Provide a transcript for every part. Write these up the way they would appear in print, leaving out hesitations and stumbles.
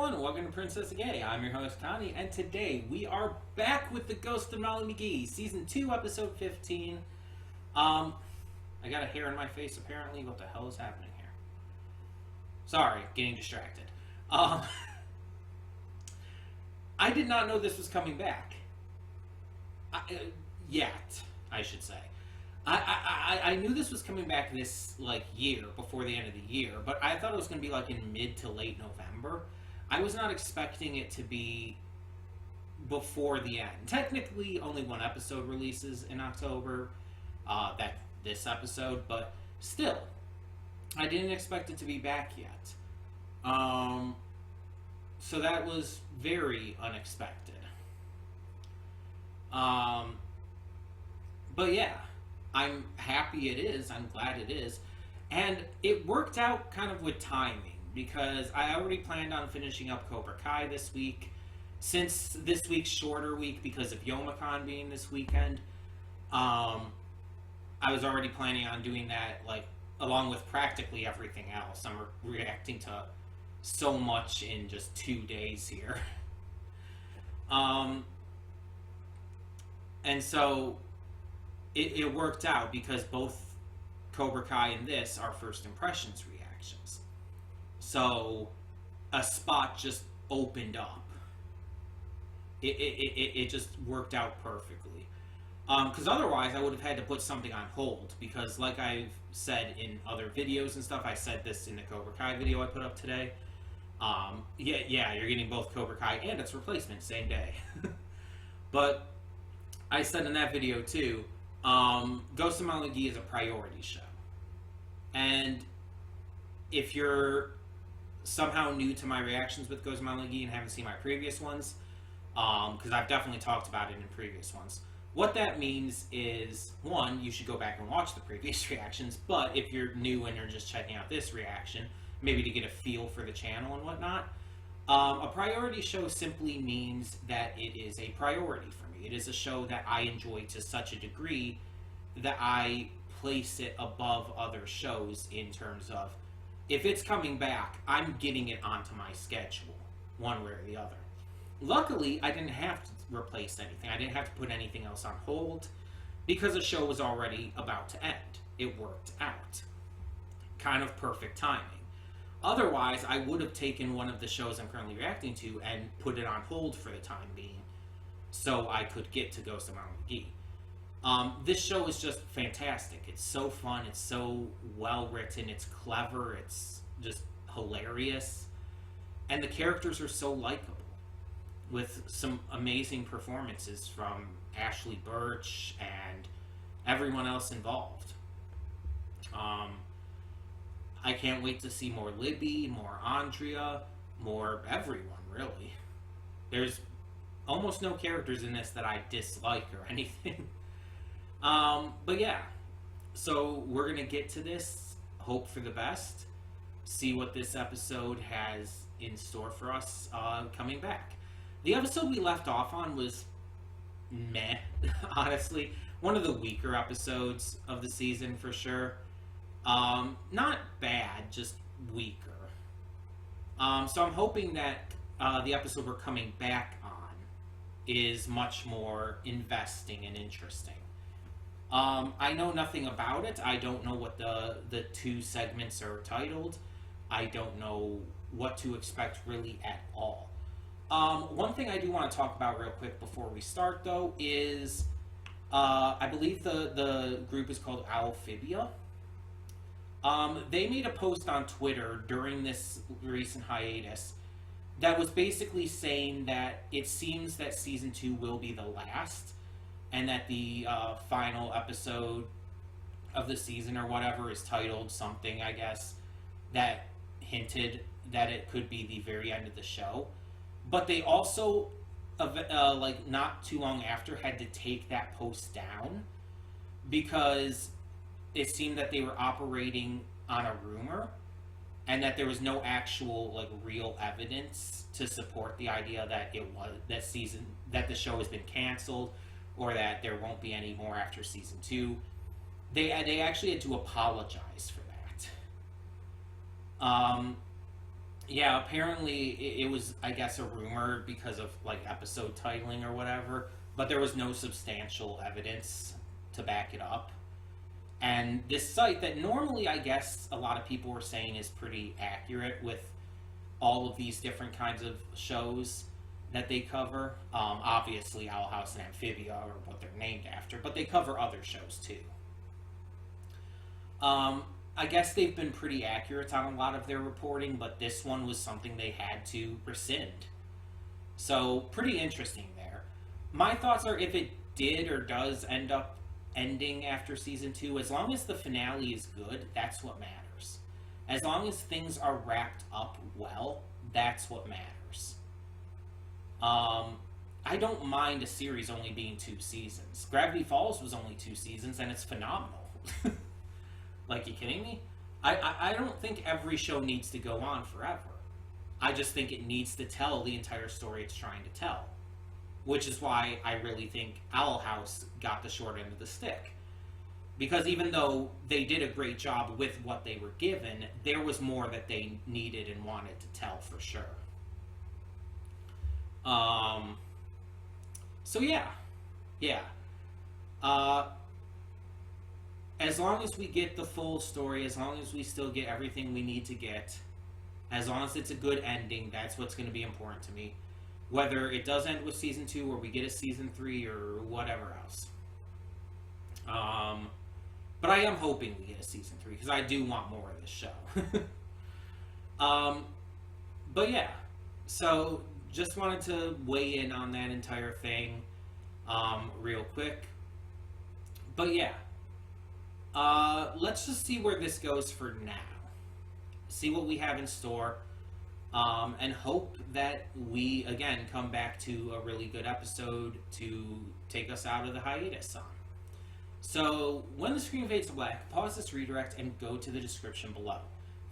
everyone, welcome to Princess Gay. I'm your host Connie, and today we are back with the Ghost of Molly McGee, Season 2, Episode 15. I got a hair in my face apparently. What the hell is happening here? Sorry, getting distracted. I did not know this was coming back. Yet, I should say. I knew this was coming back this year, before the end of the year, but I thought it was going to be in mid to late November. I was not expecting it to be before the end. Technically, only one episode releases in October, this episode, but still, I didn't expect it to be back yet. So that was very unexpected. But yeah. I'm happy it is. I'm glad it is. And it worked out kind of with timing, because I already planned on finishing up Cobra Kai this week. Since this week's shorter week because of Youmacon being this weekend, I was already planning on doing that, along with practically everything else. I'm reacting to so much in just 2 days here. And so it worked out because both Cobra Kai and this are first impressions reactions. So a spot just opened up. It just worked out perfectly. Because otherwise I would have had to put something on hold, because like I've said in other videos and stuff, I said this in the Cobra Kai video I put up today. Yeah, you're getting both Cobra Kai and its replacement same day. But I said in that video too, Ghost of Molly McGee is a priority show. And if you're somehow new to my reactions with Ghost of Molly McGee and haven't seen my previous ones, because I've definitely talked about it in previous ones, what that means is, one, you should go back and watch the previous reactions, but if you're new and you're just checking out this reaction, maybe to get a feel for the channel and whatnot, a priority show simply means that it is a priority for me. It is a show that I enjoy to such a degree that I place it above other shows in terms of, if it's coming back, I'm getting it onto my schedule, one way or the other. Luckily, I didn't have to replace anything. I didn't have to put anything else on hold, because the show was already about to end. It worked out. Kind of perfect timing. Otherwise, I would have taken one of the shows I'm currently reacting to and put it on hold for the time being, so I could get to Ghost of Molly McGee. This show is just fantastic. It's so fun. It's so well written. It's clever. It's just hilarious. And the characters are so likable, with some amazing performances from Ashley Birch and everyone else involved. I can't wait to see more Libby, more Andrea, more everyone, really. There's almost no characters in this that I dislike or anything. But yeah, so we're going to get to this, hope for the best, see what this episode has in store for us coming back. The episode we left off on was meh, honestly. One of the weaker episodes of the season for sure. Not bad, just weaker. So I'm hoping that the episode we're coming back on is much more investing and interesting. I know nothing about it. I don't know what the two segments are titled. I don't know what to expect really at all. One thing I do want to talk about real quick before we start, though, is I believe the group is called Owlphibia. They made a post on Twitter during this recent hiatus that was basically saying that it seems that Season 2 will be the last, and that the final episode of the season or whatever is titled something, I guess, that hinted that it could be the very end of the show. But they also, not too long after, had to take that post down because it seemed that they were operating on a rumor, and that there was no actual real evidence to support the idea that that the show has been canceled, or that there won't be any more after Season 2. They actually had to apologize for that. Yeah, apparently it was, I guess, a rumor because of like episode titling or whatever, but there was no substantial evidence to back it up. And this site that normally I guess a lot of people were saying is pretty accurate with all of these different kinds of shows that they cover. Obviously, Owl House and Amphibia are what they're named after, but they cover other shows too. I guess they've been pretty accurate on a lot of their reporting, but this one was something they had to rescind. So, pretty interesting there. My thoughts are if it did or does end up ending after season 2, as long as the finale is good, that's what matters. As long as things are wrapped up well, that's what matters. I don't mind a series only being 2 seasons. Gravity Falls was only 2 seasons, and it's phenomenal. Like, you kidding me? I don't think every show needs to go on forever. I just think it needs to tell the entire story it's trying to tell. Which is why I really think Owl House got the short end of the stick. Because even though they did a great job with what they were given, there was more that they needed and wanted to tell for sure. So yeah. Yeah. As long as we get the full story, as long as we still get everything we need to get, as long as it's a good ending, that's what's going to be important to me. Whether it does end with season 2 or we get a season 3 or whatever else. But I am hoping we get a season 3 because I do want more of this show. But yeah, so just wanted to weigh in on that entire thing real quick. But yeah, let's just see where this goes for now. See what we have in store. And hope that we, again, come back to a really good episode to take us out of the hiatus on. So, when the screen fades to black, pause this redirect and go to the description below.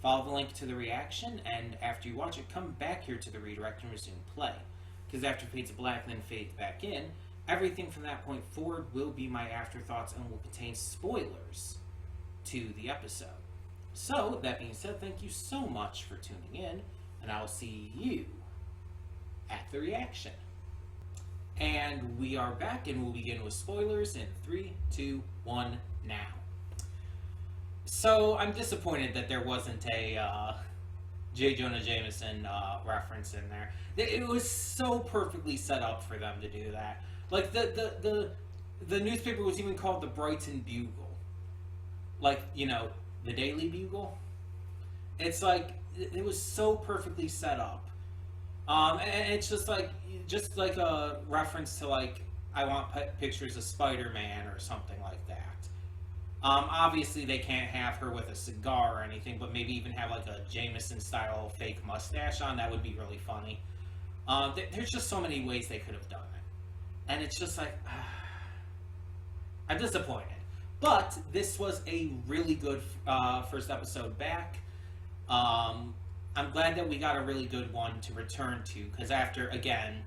Follow the link to the reaction, and after you watch it, come back here to the redirect and resume play. Because after it fades to black and then fades back in, everything from that point forward will be my afterthoughts and will contain spoilers to the episode. So, that being said, thank you so much for tuning in, and I will see you at the reaction. And we are back, and we'll begin with spoilers in 3, 2, 1, now. So, I'm disappointed that there wasn't a J. Jonah Jameson reference in there. It was so perfectly set up for them to do that. Like, the newspaper was even called the Brighton Bugle. Like, you know, the Daily Bugle. It's like, it was so perfectly set up. And it's just like a reference to, like, I want pictures of Spider-Man or something like that. Obviously they can't have her with a cigar or anything, but maybe even have like a Jameson-style fake mustache on. That would be really funny. There's just so many ways they could have done it. And it's just like, I'm disappointed. But this was a really good first episode back. I'm glad that we got a really good one to return to, because after, again,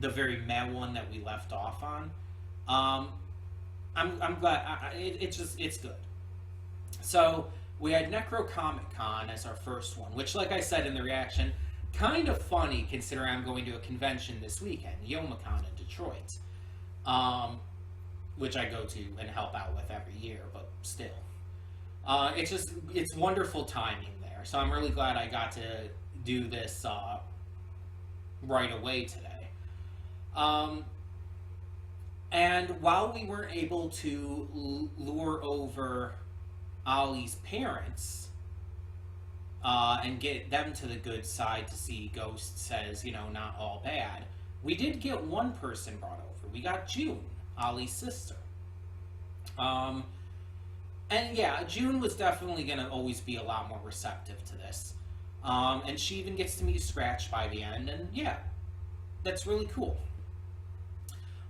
the very meh one that we left off on, I'm glad. It's good. So, we had Necro Comic Con as our first one, which, like I said in the reaction, kind of funny considering I'm going to a convention this weekend, YomaCon in Detroit, which I go to and help out with every year, but still. It's wonderful timing there, so I'm really glad I got to do this right away today. And while we weren't able to lure over Ollie's parents and get them to the good side to see Ghost says, you know, not all bad, we did get one person brought over. We got June, Ollie's sister. And yeah, June was definitely going to always be a lot more receptive to this. And she even gets to meet Scratch by the end, and yeah, that's really cool.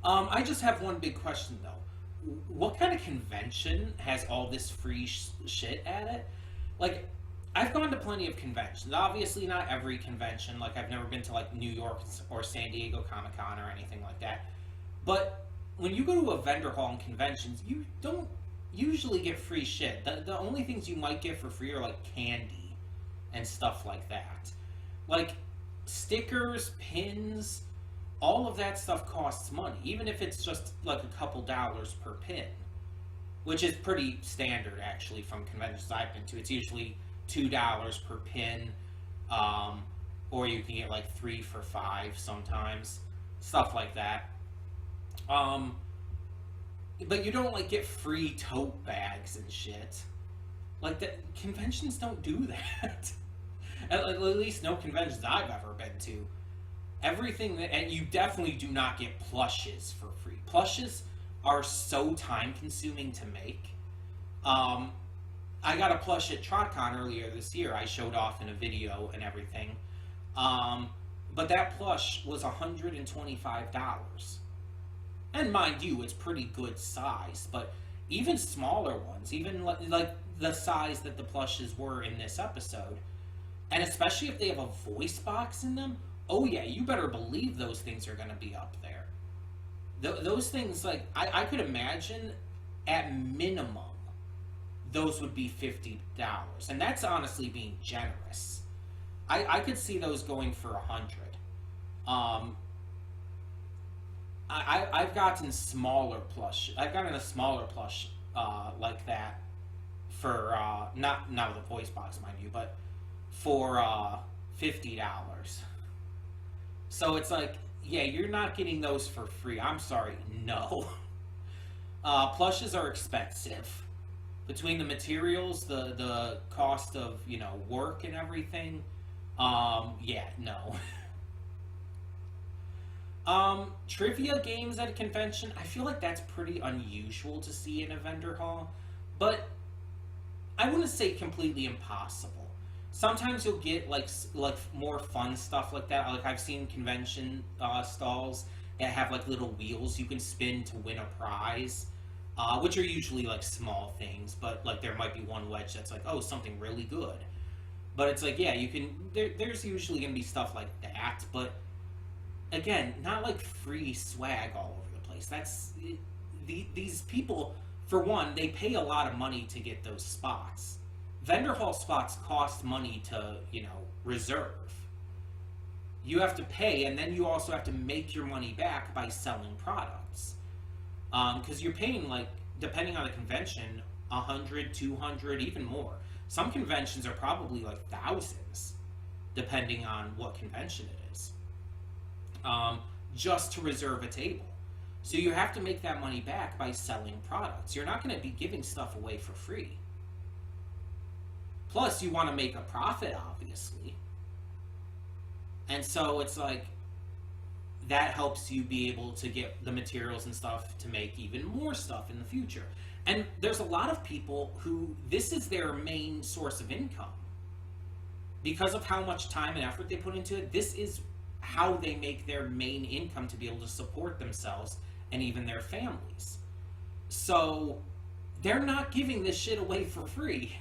I just have one big question though. What kind of convention has all this free shit at it? Like, I've gone to plenty of conventions. Obviously not every convention. Like, I've never been to like New York or San Diego Comic-Con or anything like that. But when you go to a vendor hall and conventions, you don't usually get free shit. The only things you might get for free are like candy and stuff like that. Like, stickers, pins, all of that stuff costs money, even if it's just like a couple dollars per pin, which is pretty standard actually from conventions I've been to. It's usually $2 per pin, or you can get like 3 for $5 sometimes, stuff like that. But you don't like get free tote bags and shit. Like, that, conventions don't do that. At least no conventions I've ever been to. Everything that, and you definitely do not get plushes for free. Plushes are so time consuming to make. I got a plush at TrotCon earlier this year. I showed off in a video and everything. But that plush was $125. And mind you, it's pretty good size, but even smaller ones, even like the size that the plushes were in this episode, and especially if they have a voice box in them, oh yeah, you better believe those things are going to be up there. Those things, like, I could imagine at minimum those would be $50, and that's honestly being generous. I could see those going for $100. I've gotten smaller plush. I've gotten a smaller plush like that for not with a voice box, mind you, but for $50. So it's like, yeah, you're not getting those for free. I'm sorry, no. Plushes are expensive. Between the materials, the cost of, you know, work and everything, yeah, no. Trivia games at a convention, I feel like that's pretty unusual to see in a vendor hall, but I wouldn't say completely impossible. Sometimes you'll get like more fun stuff like that. Like, I've seen convention stalls that have like little wheels you can spin to win a prize, which are usually like small things, but like there might be one wedge that's like, oh, something really good. But it's like, yeah, you can. There's usually gonna be stuff like that, but again, not like free swag all over the place. That's these people, for one, they pay a lot of money to get those spots. Vendor hall spots cost money to, you know, reserve. You have to pay, and then you also have to make your money back by selling products. Because you're paying, like, depending on the convention, 100, 200, even more. Some conventions are probably like thousands, depending on what convention it is. Just to reserve a table. So you have to make that money back by selling products. You're not going to be giving stuff away for free. Plus, you want to make a profit, obviously. And so it's like, that helps you be able to get the materials and stuff to make even more stuff in the future. And there's a lot of people who this is their main source of income. Because of how much time and effort they put into it, this is how they make their main income to be able to support themselves and even their families. So they're not giving this shit away for free.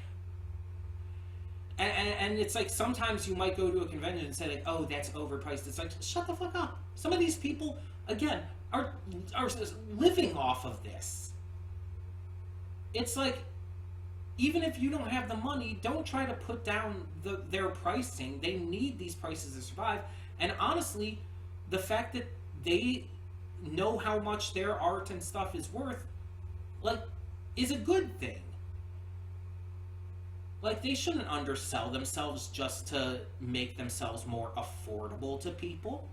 And it's like, sometimes you might go to a convention and say like, oh, that's overpriced. It's like, shut the fuck up. Some of these people, again, are living off of this. It's like, even if you don't have the money, don't try to put down their pricing. They need these prices to survive. And honestly, the fact that they know how much their art and stuff is worth, like, is a good thing. Like, they shouldn't undersell themselves just to make themselves more affordable to people.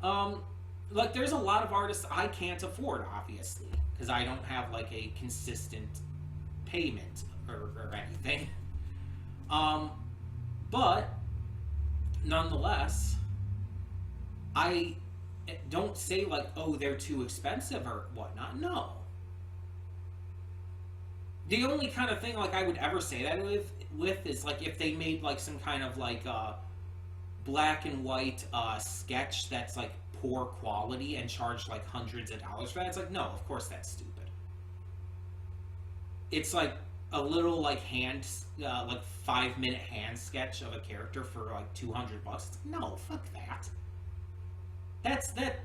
Like, there's a lot of artists I can't afford, obviously, because I don't have, like, a consistent payment or anything. But, nonetheless, I don't say, like, oh, they're too expensive or whatnot. No. The only kind of thing, like, I would ever say that with is, like, if they made, like, some kind of, like, black and white sketch that's, like, poor quality and charged, like, hundreds of dollars for that. It's like, no, of course that's stupid. It's, like, a little, like, like, 5-minute hand sketch of a character for, like, $200. It's like, no, fuck that.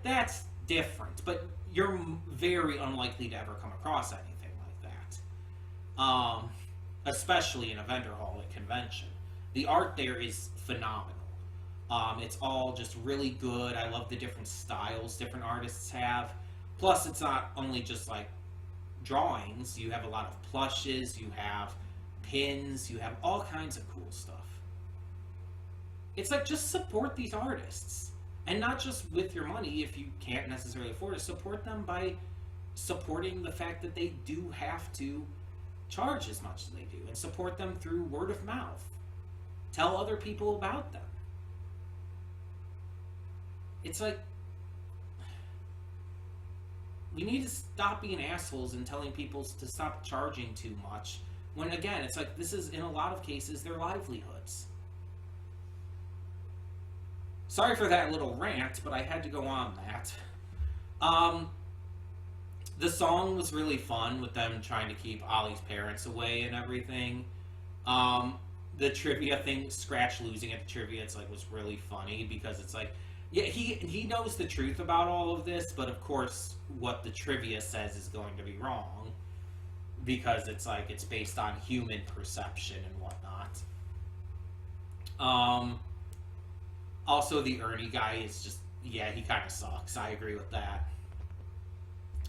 That's different, but you're very unlikely to ever come across anything like that. Especially in a vendor hall at convention. The art there is phenomenal. It's all just really good. I love the different styles different artists have. Plus, it's not only just like drawings. You have a lot of plushes. You have pins. You have all kinds of cool stuff. It's like, just support these artists, and not just with your money if you can't necessarily afford it. Support them by supporting the fact that they do have to charge as much as they do, and support them through word of mouth. Tell other people about them. It's like, we need to stop being assholes and telling people to stop charging too much, when again, it's like, this is, in a lot of cases, their livelihoods. Sorry for that little rant, but I had to go on that. The song was really fun, with them trying to keep Ollie's parents away and everything. The trivia thing, Scratch losing at the trivia, it's like, was really funny, because it's like, yeah, he knows the truth about all of this, but of course what the trivia says is going to be wrong, because it's like, it's based on human perception and whatnot. Also, the Ernie guy is just, yeah, he kind of sucks. I agree with that.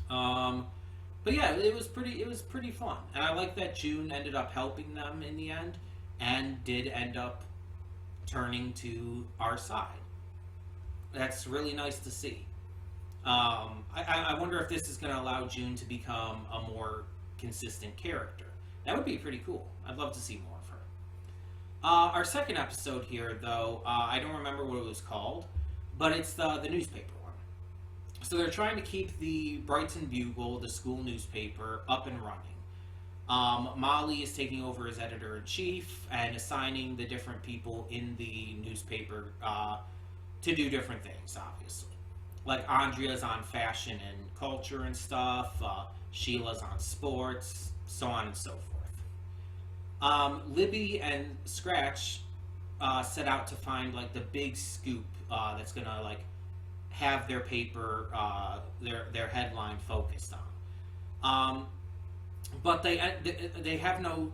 But yeah, it was pretty fun, and I like that June ended up helping them in the end, and did end up turning to our side. That's really nice to see. I wonder if this is going to allow June to become a more consistent character. That would be pretty cool. I'd love to see more of her. Our second episode here, though, I don't remember what it was called, but it's the newspaper one. So they're trying to keep the Brighton Bugle, the school newspaper, up and running. Molly is taking over as editor-in-chief and assigning the different people in the newspaper to do different things, obviously. Like, Andrea's on fashion and culture and stuff, Sheila's on sports, so on and so forth. Libby and Scratch set out to find, like, the big scoop that's gonna, like, have their paper, their headline focused on. But they have no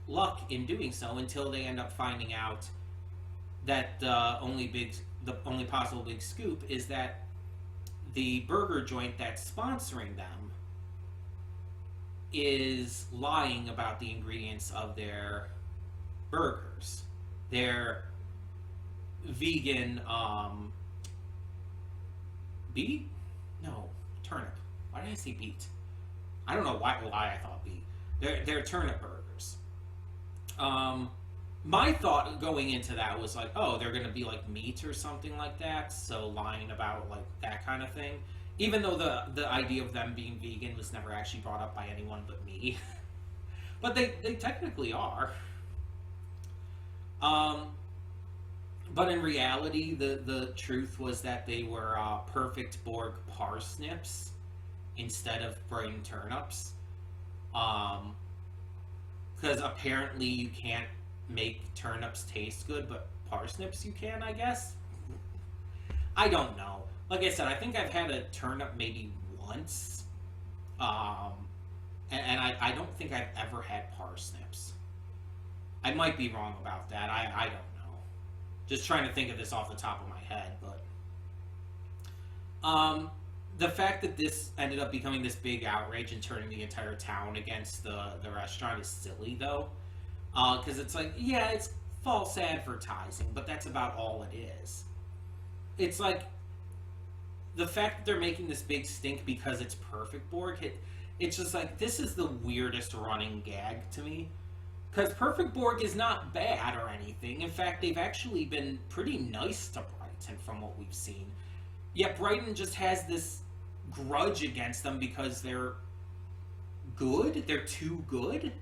luck in doing so until they end up finding out that the only possible big scoop is that the burger joint that's sponsoring them is lying about the ingredients of their burgers. Their vegan beet? No, turnip. Why did I say beet? I don't know why I thought beet. They're turnip burgers. My thought going into that was like, oh, they're gonna be like meat or something like that, so lying about like that kind of thing. Even though the idea of them being vegan was never actually brought up by anyone but me. But they technically are. But in reality, the truth was that they were perfect Borg parsnips instead of Brighton turnips. Because apparently you can't make turnips taste good, but parsnips you can, I guess? I don't know. Like I said, I think I've had a turnip maybe once. And I don't think I've ever had parsnips. I might be wrong about that. I don't know. Just trying to think of this off the top of my head, but... the fact that this ended up becoming this big outrage and turning the entire town against the restaurant is silly, though. Because it's like, yeah, it's false advertising, but that's about all it is. It's like, the fact that they're making this big stink because it's Perfect Borg, it's just like, this is the weirdest running gag to me. Because Perfect Borg is not bad or anything. In fact, they've actually been pretty nice to Brighton from what we've seen. Yet Brighton just has this grudge against them because they're good. They're too good.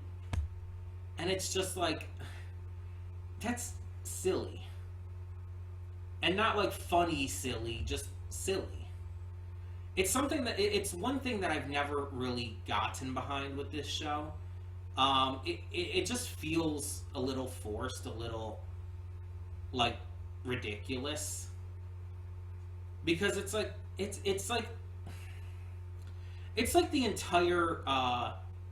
And it's just like, that's silly. And not like funny silly, just silly. It's something that, it's one thing that I've never really gotten behind with this show. It just feels a little forced, a little, like, ridiculous. Because it's like, it's like the entire,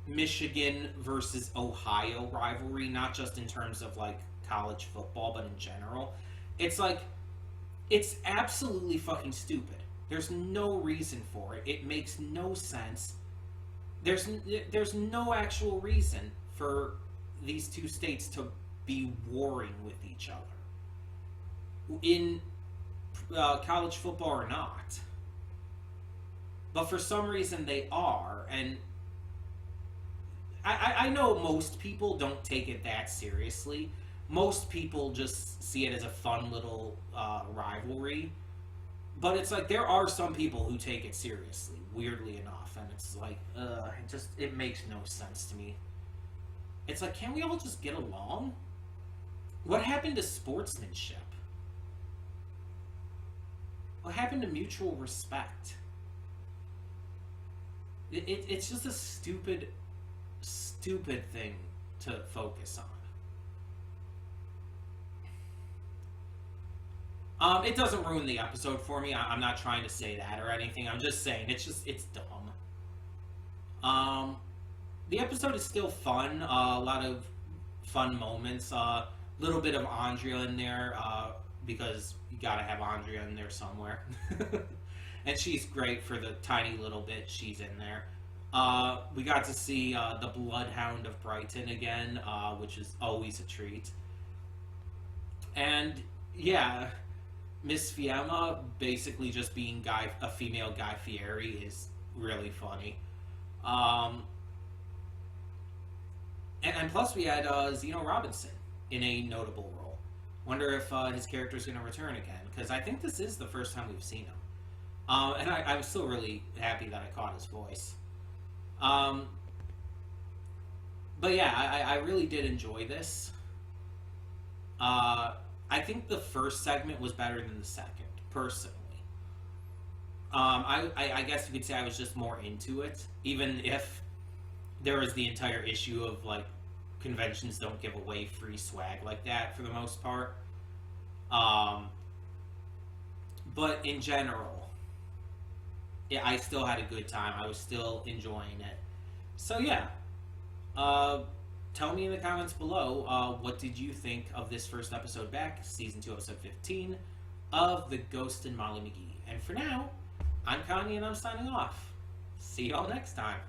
Michigan versus Ohio rivalry, not just in terms of, like, college football, but in general, it's like, it's absolutely fucking stupid. There's no reason for it. It makes no sense. There's no actual reason for these two states to be warring with each other in college football or not. But for some reason they are, and I know most people don't take it that seriously. Most people just see it as a fun little rivalry. But it's like, there are some people who take it seriously, weirdly enough, and it's like, it makes no sense to me. It's like, can't we all just get along? What happened to sportsmanship? What happened to mutual respect? It's just a stupid thing to focus on. It doesn't ruin the episode for me. I'm not trying to say that or anything. I'm just saying it's dumb. The episode is still fun. A lot of fun moments. Little bit of Andrea in there, because you gotta have Andrea in there somewhere. And she's great for the tiny little bit she's in there. We got to see the Bloodhound of Brighton again, which is always a treat. And yeah, Miss Fiamma basically just being a female Guy Fieri is really funny. And plus we had Zeno Robinson in a notable role. Wonder if his character is going to return again, because I think this is the first time we've seen him. And I'm still really happy that I caught his voice. But yeah, I really did enjoy this. I think the first segment was better than the second, personally. I guess you could say I was just more into it, even if there was the entire issue of, like, conventions don't give away free swag like that for the most part. But in general, yeah, I still had a good time. I was still enjoying it. So yeah, tell me in the comments below, what did you think of this first episode back, Season 2, Episode 15, of The Ghost and Molly McGee. And for now, I'm Connie and I'm signing off. See y'all next time.